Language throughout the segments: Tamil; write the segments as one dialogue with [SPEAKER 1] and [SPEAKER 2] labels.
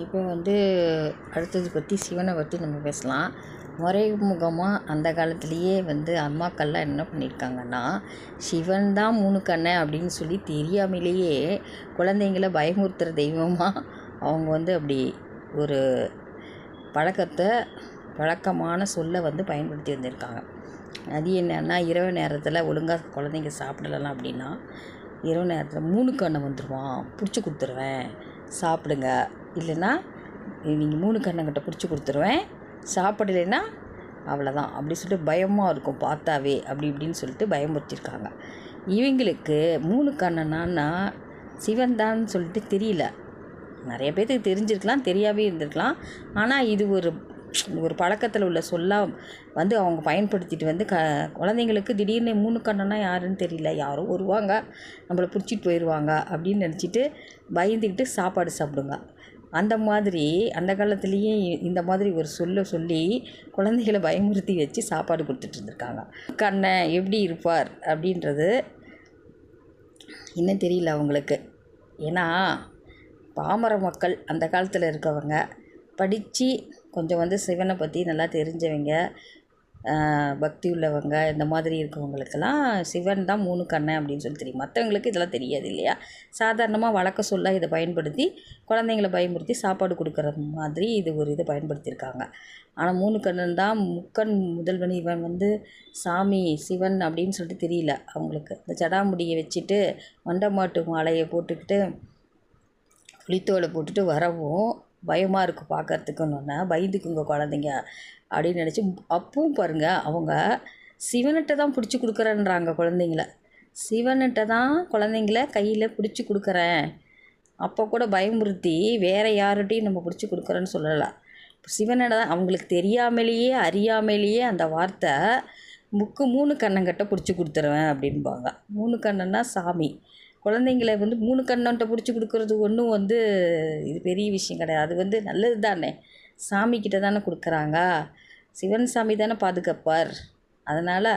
[SPEAKER 1] இப்போ அடுத்தது பற்றி சிவனை பற்றி நம்ம பேசலாம். மறைமுகமாக அந்த காலத்துலேயே அம்மாக்கள்லாம் என்ன பண்ணியிருக்காங்கன்னா, சிவன் தான் 3 கண்ணன் அப்படின்னு சொல்லி தெரியாமலேயே குழந்தைங்கள பயமுறுத்துகிற தெய்வமாக அவங்க அப்படி ஒரு வழக்கமான சொல்லை பயன்படுத்தி வந்திருக்காங்க. அது என்னன்னா, இரவு நேரத்தில் ஒழுங்காக குழந்தைங்க சாப்பிடலாம் அப்படின்னா, இரவு நேரத்தில் 3 கண்ணன் வந்துடுவான், பிடிச்சி கொடுத்துருவேன், சாப்பிடுங்க, இல்லைன்னா நீங்கள் 3 கண்ணங்கிட்ட பிடிச்சி கொடுத்துருவேன், சாப்பிடலைன்னா அவ்வளோதான் அப்படி சொல்லிட்டு பயமாக இருக்கும் பார்த்தாவே, அப்படி இப்படின்னு சொல்லிட்டு பயமுறுத்திருக்காங்க. இவங்களுக்கு 3 கண்ணனான்னா சிவன் தான் சொல்லிட்டு தெரியல. நிறைய பேர்த்துக்கு தெரிஞ்சிருக்கலாம், தெரியாவே இருந்திருக்கலாம். ஆனால் இது ஒரு பழக்கத்தில் உள்ள சொல்லாக அவங்க பயன்படுத்திட்டு குழந்தைங்களுக்கு திடீர்னு 3 கண்ணனா யாருன்னு தெரியல, யாரோ வருவாங்க நம்மளை பிடிச்சிட்டு போயிடுவாங்க அப்படின்னு நினச்சிட்டு பயந்துக்கிட்டு சாப்பாடு சாப்பிடுங்க. அந்த மாதிரி அந்த காலத்துலேயே இந்த மாதிரி ஒரு சொல்லி குழந்தைகளை பயமுறுத்தி வச்சு சாப்பாடு கொடுத்துட்டு இருந்திருக்காங்க. கண்ணன் எப்படி இருப்பார் அப்படின்றது இன்னும் தெரியல அவங்களுக்கு. ஏன்னா பாமர மக்கள் அந்த காலத்தில் இருக்கவங்க படித்து கொஞ்சம் சிவனை பற்றி நல்லா தெரிஞ்சவங்க, பக்தி உள்ளவங்க, இந்த மாதிரி இருக்கவங்களுக்கெல்லாம் சிவன் தான் 3 கண்ணன் அப்படின்னு சொல்லி தெரியும். மற்றவங்களுக்கு இதெல்லாம் தெரியாது இல்லையா? சாதாரணமாக வழக்க சொல்ல இதை பயன்படுத்தி குழந்தைங்களை பயமுறுத்தி சாப்பாடு கொடுக்குற மாதிரி இதை பயன்படுத்தியிருக்காங்க. ஆனால் 3 கண்ணன் தான், முக்கண் முதல்வன் இவன் சாமி சிவன் அப்படின்னு சொல்லிட்டு தெரியல அவங்களுக்கு. இந்த ஜடாமுடியை வச்சுட்டு மண்டமாட்டு மாலையை போட்டுக்கிட்டு புளித்தோலை போட்டுட்டு வரவும் பயமாக இருக்குது பார்க்குறதுக்குன்னு பயந்துக்குங்க குழந்தைங்க அப்படின்னு நினச்சி அப்பவும் பாருங்கள், அவங்க சிவன்கிட்ட தான் பிடிச்சி கொடுக்குறேன்றாங்க குழந்தைங்கள. சிவன்கிட்ட தான் குழந்தைங்கள கையில் பிடிச்சி கொடுக்குறேன். அப்போ கூட பயமுறுத்தி வேறு யார்கிட்டையும் நம்ம பிடிச்சி கொடுக்குறேன்னு சொல்லலை. சிவனிட தான் அவங்களுக்கு தெரியாமலேயே அறியாமலேயே அந்த வார்த்தை 3 கண்ணங்கிட்ட பிடிச்சி கொடுத்துருவேன் அப்படின்பாங்க. 3 கண்ணன்னா சாமி. குழந்தைங்கள 3 கண்ணன்ட்ட பிடிச்சி கொடுக்குறது ஒன்றும் இது பெரிய விஷயம் கிடையாது. அது நல்லது தானே. சாமிக்கிட்ட தானே கொடுக்குறாங்க. சிவன் சாமி தானே பாதுகாப்பார். அதனால்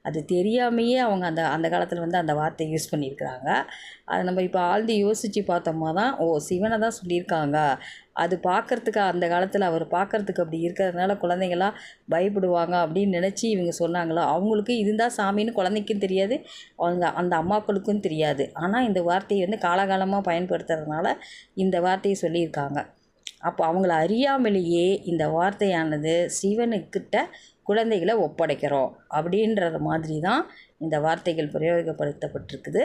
[SPEAKER 1] அது தெரியாமையே அவங்க அந்த காலத்தில் அந்த வார்த்தையை யூஸ் பண்ணியிருக்கிறாங்க. அதை நம்ம இப்போ ஆழ்ந்து யோசித்து பார்த்தோம்னா தான், சிவனை தான் சொல்லியிருக்காங்க. அது பார்க்குறதுக்கு அந்த காலத்தில் அவர் பார்க்குறதுக்கு அப்படி இருக்கிறதுனால குழந்தைங்களாம் பயப்படுவாங்க அப்படின்னு நினச்சி இவங்க சொன்னாங்களோ. அவங்களுக்கு இதுதான் சாமின்னு குழந்தைக்கும் தெரியாது, அந்த அம்மாக்களுக்கும் தெரியாது. ஆனால் இந்த வார்த்தையை காலகாலமாக பயன்படுத்துறதுனால இந்த வார்த்தையை சொல்லியிருக்காங்க. அப்போ அவங்கள அறியாமலேயே இந்த வார்த்தையானது சிவனுக்கிட்ட குழந்தைகளை ஒப்படைக்கிறோம் அப்படின்றது மாதிரி தான் இந்த வார்த்தைகள் பிரயோகப்படுத்தப்பட்டிருக்குது.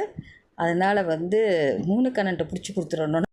[SPEAKER 1] அதனால் 3 கண்ணன்ட்ட பிடிச்சி கொடுத்துடணும்.